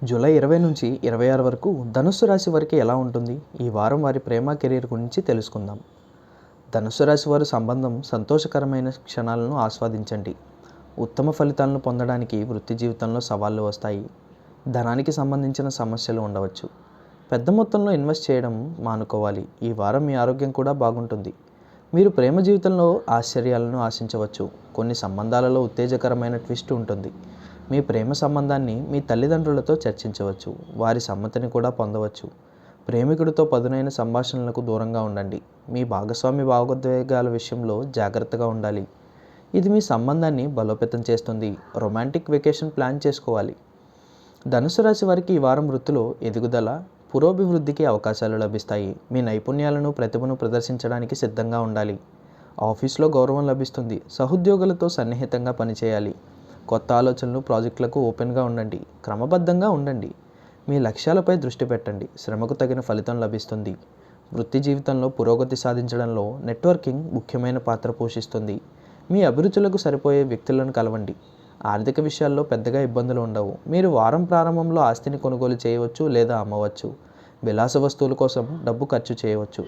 July 20 నుంచి 26 వరకు ధనుస్సు రాశి వారికి ఎలా ఉంటుంది? ఈ వారం వారి ప్రేమ కెరీర్ గురించి తెలుసుకుందాం. ధనుస్సు రాశి వారి సంబంధం సంతోషకరమైన క్షణాలను ఆస్వాదించండి. ఉత్తమ ఫలితాలను పొందడానికి వృత్తి జీవితంలో సవాళ్లు వస్తాయి. ధనానికి సంబంధించిన సమస్యలు ఉండవచ్చు. పెద్ద మొత్తంలో ఇన్వెస్ట్ చేయడం మానుకోవాలి. ఈ వారం మీ ఆరోగ్యం కూడా బాగుంటుంది. మీరు ప్రేమ జీవితంలో ఆశ్చర్యాలను ఆశించవచ్చు. కొన్ని సంబంధాలలో ఉత్తేజకరమైన ట్విస్ట్ ఉంటుంది. మీ ప్రేమ సంబంధాన్ని మీ తల్లిదండ్రులతో చర్చించవచ్చు. వారి సమ్మతిని కూడా పొందవచ్చు. ప్రేమికుడితో పదునైన సంభాషణలకు దూరంగా ఉండండి. మీ భాగస్వామి భావోద్వేగాల విషయంలో జాగ్రత్తగా ఉండాలి. ఇది మీ సంబంధాన్ని బలోపేతం చేస్తుంది. రొమాంటిక్ వెకేషన్ ప్లాన్ చేసుకోవాలి. ధనుసు రాశి వారికి ఈ వారం వృత్తిలో ఎదుగుదల, పురోభివృద్ధికి అవకాశాలు లభిస్తాయి. మీ నైపుణ్యాలను, ప్రతిభను ప్రదర్శించడానికి సిద్ధంగా ఉండాలి. ఆఫీస్లో గౌరవం లభిస్తుంది. సహోద్యోగులతో సన్నిహితంగా పనిచేయాలి. కొత్త ఆలోచనలు, ప్రాజెక్టులకు ఓపెన్గా ఉండండి. క్రమబద్ధంగా ఉండండి. మీ లక్ష్యాలపై దృష్టి పెట్టండి. శ్రమకు తగిన ఫలితం లభిస్తుంది. వృత్తి జీవితంలో పురోగతి సాధించడంలో నెట్వర్కింగ్ ముఖ్యమైన పాత్ర పోషిస్తుంది. మీ అభిరుచులకు సరిపోయే వ్యక్తులను కలవండి. ఆర్థిక విషయాల్లో పెద్దగా ఇబ్బందులు ఉండవు. మీరు వారం ప్రారంభంలో ఆస్తిని కొనుగోలు చేయవచ్చు లేదా అమ్మవచ్చు. విలాస వస్తువుల కోసం డబ్బు ఖర్చు చేయవచ్చు.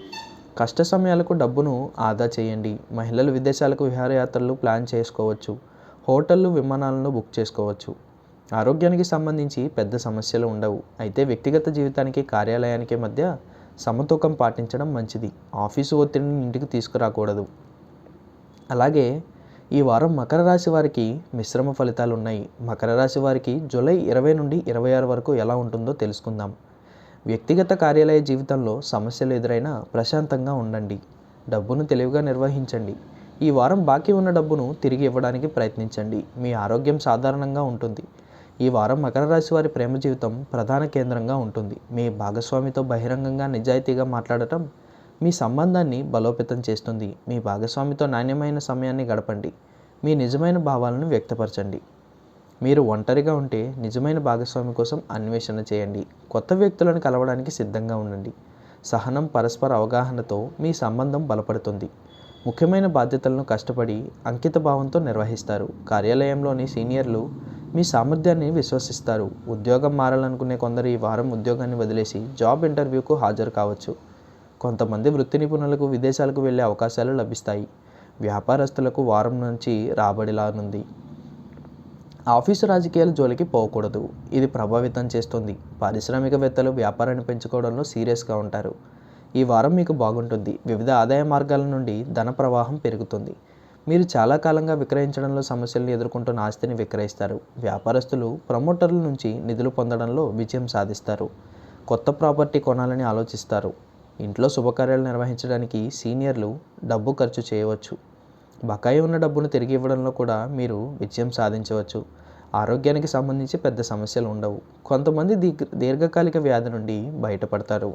కష్ట సమయాలకు డబ్బును ఆదా చేయండి. మహిళలు విదేశాలకు విహారయాత్రలు ప్లాన్ చేసుకోవచ్చు. హోటళ్ళు, విమానాలను బుక్ చేసుకోవచ్చు. ఆరోగ్యానికి సంబంధించి పెద్ద సమస్యలు ఉండవు. అయితే వ్యక్తిగత జీవితానికి, కార్యాలయానికి మధ్య సమతూకం పాటించడం మంచిది. ఆఫీసు ఒత్తిడిని ఇంటికి తీసుకురాకూడదు. అలాగే ఈ వారం మకర రాశి వారికి మిశ్రమ ఫలితాలు ఉన్నాయి. మకర రాశి వారికి జూలై 20 నుండి 26 వరకు ఎలా ఉంటుందో తెలుసుకుందాం. వ్యక్తిగత కార్యాలయ జీవితంలో సమస్యలు ఎదురైనా ప్రశాంతంగా ఉండండి. డబ్బును తెలివిగా నిర్వహించండి. ఈ వారం బాకీ ఉన్న డబ్బును తిరిగి ఇవ్వడానికి ప్రయత్నించండి. మీ ఆరోగ్యం సాధారణంగా ఉంటుంది. ఈ వారం మకర రాశి వారి ప్రేమ జీవితం ప్రధాన కేంద్రంగా ఉంటుంది. మీ భాగస్వామితో బహిరంగంగా, నిజాయితీగా మాట్లాడటం మీ సంబంధాన్ని బలోపేతం చేస్తుంది. మీ భాగస్వామితో నాణ్యమైన సమయాన్ని గడపండి. మీ నిజమైన భావాలను వ్యక్తపరచండి. మీరు ఒంటరిగా ఉంటే నిజమైన భాగస్వామి కోసం అన్వేషణ చేయండి. కొత్త వ్యక్తులను కలవడానికి సిద్ధంగా ఉండండి. సహనం, పరస్పర అవగాహనతో మీ సంబంధం బలపడుతుంది. ముఖ్యమైన బాధ్యతలను కష్టపడి, అంకిత భావంతో నిర్వహిస్తారు. కార్యాలయంలోని సీనియర్లు మీ సామర్థ్యాన్ని విశ్వసిస్తారు. ఉద్యోగం మారాలనుకునే కొందరు ఈ వారం ఉద్యోగాన్ని వదిలేసి జాబ్ ఇంటర్వ్యూకు హాజరు కావచ్చు. కొంతమంది వృత్తి నిపుణులకు విదేశాలకు వెళ్ళే అవకాశాలు లభిస్తాయి. వ్యాపారస్తులకు వారం నుంచి రాబడిలానుంది. ఆఫీసు రాజకీయాల జోలికి పోకూడదు. ఇది ప్రభావితం చేస్తుంది. పారిశ్రామికవేత్తలు వ్యాపారాన్ని పెంచుకోవడంలో సీరియస్గా ఉంటారు. ఈ వారం మీకు బాగుంటుంది. వివిధ ఆదాయ మార్గాల నుండి ధన ప్రవాహం పెరుగుతుంది. మీరు చాలా కాలంగా విక్రయించడంలో సమస్యలను ఎదుర్కొంటున్న ఆస్తిని విక్రయిస్తారు. వ్యాపారస్తులు ప్రమోటర్ల నుంచి నిధులు పొందడంలో విజయం సాధిస్తారు. కొత్త ప్రాపర్టీ కొనాలని ఆలోచిస్తారు. ఇంట్లో శుభకార్యాలు నిర్వహించడానికి సీనియర్లు డబ్బు ఖర్చు చేయవచ్చు. బకాయి ఉన్న డబ్బును తిరిగి ఇవ్వడంలో కూడా మీరు విజయం సాధించవచ్చు. ఆరోగ్యానికి సంబంధించి పెద్ద సమస్యలు ఉండవు. కొంతమంది దీర్ఘకాలిక వ్యాధి నుండి బయటపడతారు.